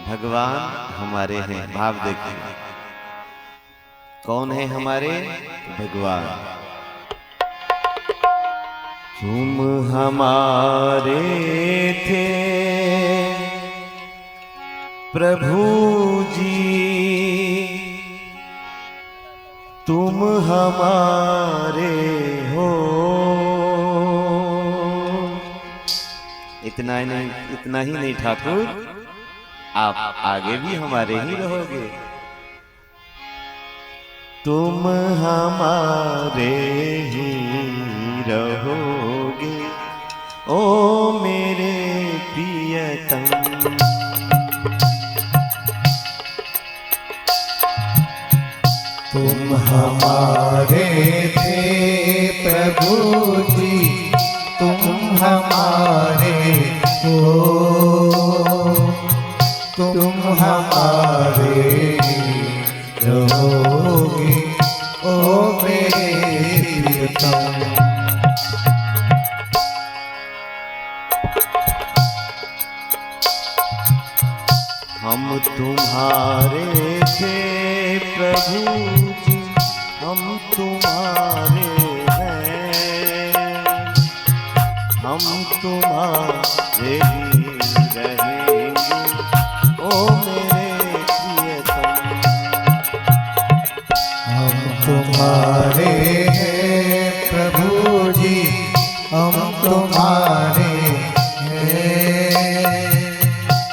भगवान हमारे हैं। भाव देखिए, कौन है हमारे? भगवान। तुम हमारे थे प्रभु जी, तुम हमारे हो। इतना ही नहीं ठाकुर, आप आगे भी हमारे ही रहोगे। तुम हमारे ही रहोगे ओ मेरे प्रियतम। तुम हमारे थे प्रभु जी, तुम हमारे हो, तुम हमारे रहोगे ओ मेरे प्रियतम। हम तुम्हारे थे प्रभु जी, हम तुम्हारे हैं, हम तुम्हारे ही रहेंगे ओ मेरे प्रियतम। हम तुम्हारे हैं प्रभु जी, हम तुम्हारे हैं,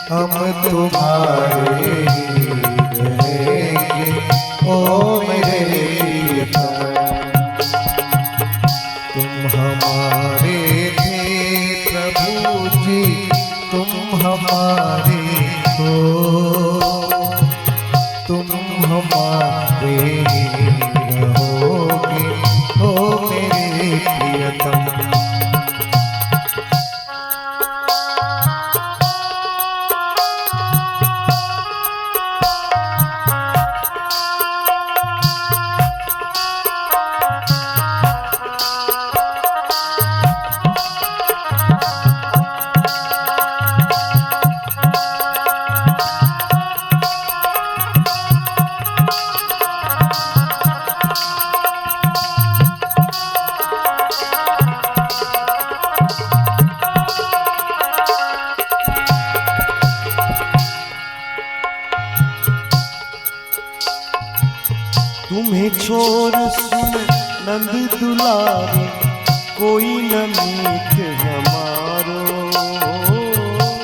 हम तुम्हारे रहेंगे ओ मेरे प्रियतम। तुम हमारे थे प्रभु जी, तुम हमारे हो, तुम हमारे रहोगे ओ मेरे प्रियतम। तुम्हें छोड़ सुन नंद दुलारे, कोई न मीत हमारो।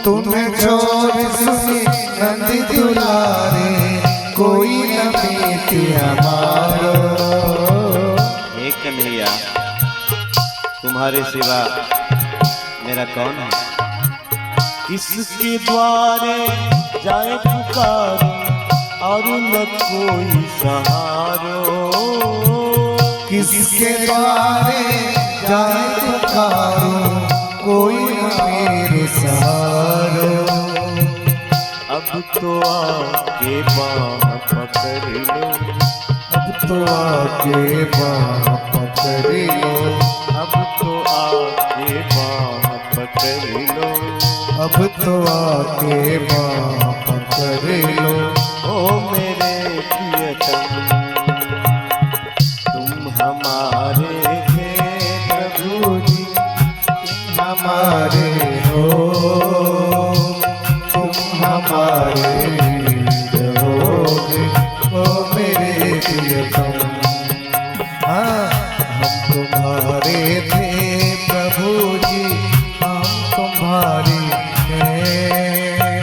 तुम्हें छोड़ सुनी नंद दुलारे, कोई न मीत हमारो। हे कन्हैया, तुम्हारे सिवा मेरा कौन है? किसके द्वारे जाए पुकारो, और न कोई सहारो। किसके द्वारे जाए पुकारो, कोई न मेरे सहारो। अब तो आके बाह पकड़ लो, अब तो आके बाह पकड़ लो, अब तो आके बाह पकड़ लो, अब तो आके बाह पकड़ लो ओ मेरे प्रियतम। तुम हमारे थे प्रभु जी, हमारे हो, तुम हमारे रहोगे ओ मेरे प्रियतम। हाँ, हम तुम्हारे थे प्रभु जी, हम तुम्हारे हैं,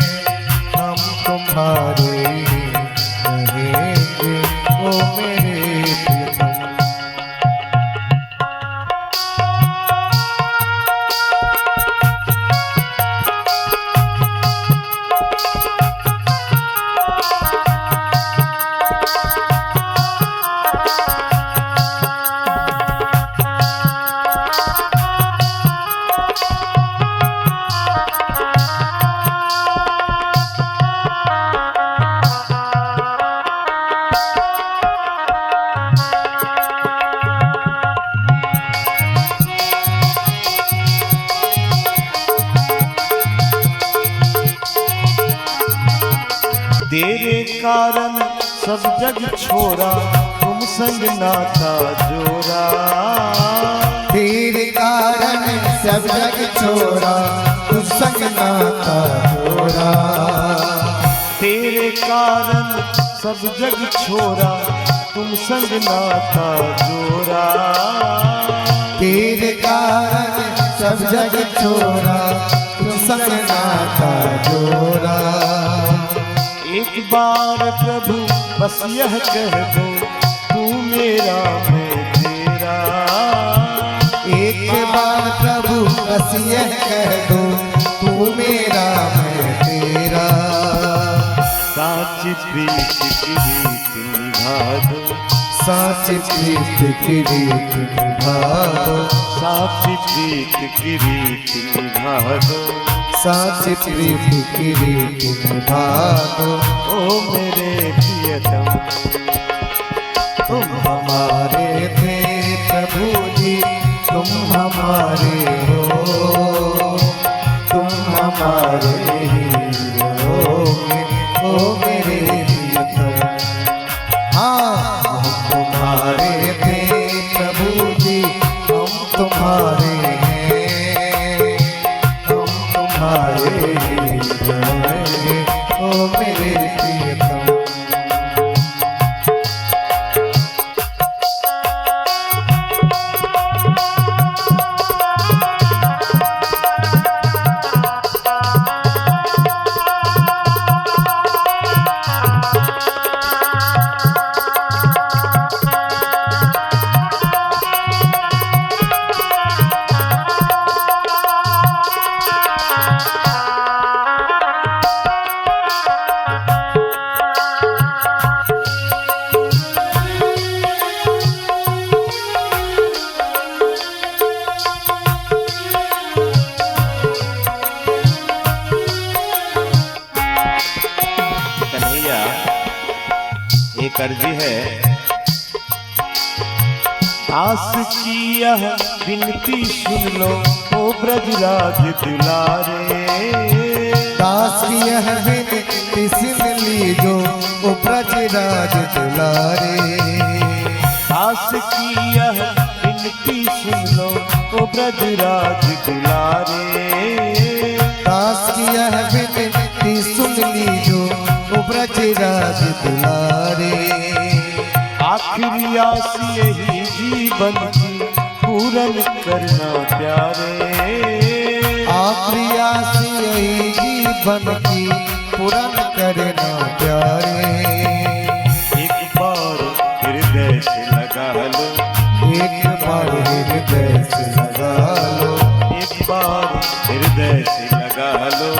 हम तुम्हारे रहेंगे ओ मेरे प्रियतम। तेरे कारण सब जग छोड़ा, तुम संग नाता जोड़ा। तेरे कारण सब जग छोड़ा, तुम संग नाता जोड़ा। तेरे कारण सब जग छोड़ा, तुम संग नाता जोड़ा। तेरे कारण सब जग छोड़ा, तुम संग नाता जोड़ा। एक बार प्रभु बस यह कह दो, तू मेरा मैं तेरा। एक बार प्रभु बस यह कह दो, तू मेरा मैं तेरा। साची प्रीत की रीत निभा दो, साची प्रीत की रीत निभा दो। साची प्रीत की रीत निभा दो। साची प्रीत की रीत निभा दो। ओ मेरे प्रियतम, तुम हमारे थे प्रभु जी, तुम हमारे हो, तुम हमारे ही रहोगे, ओ मेरे प्रियतम। हाँ, हम तुम्हारे थे प्रभु जी, हम तुम्हारे हैं, हम तुम्हारे ही रहेंगे, ओ मेरे प्रियतम। एक अर्जी है, दास की यह विनती सुन लो, ओ ब्रजराज दुलारे। दास की यह विनती सुन लीजो, ओ ब्रजराज दुलारे। दास की यह विनती सुन लो, ओ ब्रजराज दुलारे। दास की यह विनती सुन लीजो, ओ ब्रजराज दुलारे। आखिरी आस यही जीवन की पूरन करना प्यारे। आखिरी आस यही जीवन की पूरन करना प्यारे। एक बार हृदय से लगा लो, एक बार हृदय से लगा लो, एक बार हृदय से लगा लो,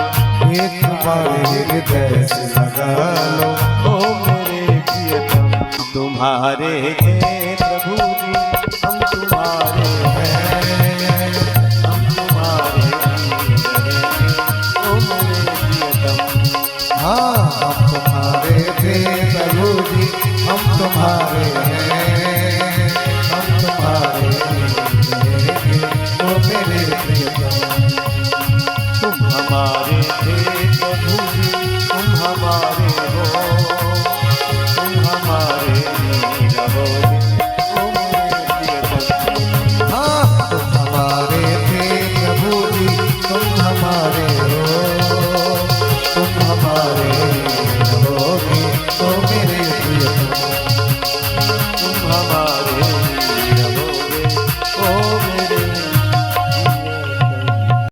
एक बार हृदय से लगा लो। ओ मेरे प्रियतम, तुम्हारे हैं प्रभु जी, हम तुम्हारे हैं, हम तुम्हारे ही रहेंगे, ओ मेरे प्रियतम। हाँ, हम तुम्हारे थे प्रभु जी, हम तुम्हारे हैं, हम तुम्हारे रहेंगे, ओ मेरे प्रियतम। तुम हमारे थे प्रभु जी, तुम हमारे हो, तुम हमारे ही रहोगे, ओ मेरे प्रियतम। हाँ, तुम हमारे थे प्रभु जी, तुम हमारे हो, तुम हमारे रहोगे, ओ मेरे प्रियतम। तुम हमारे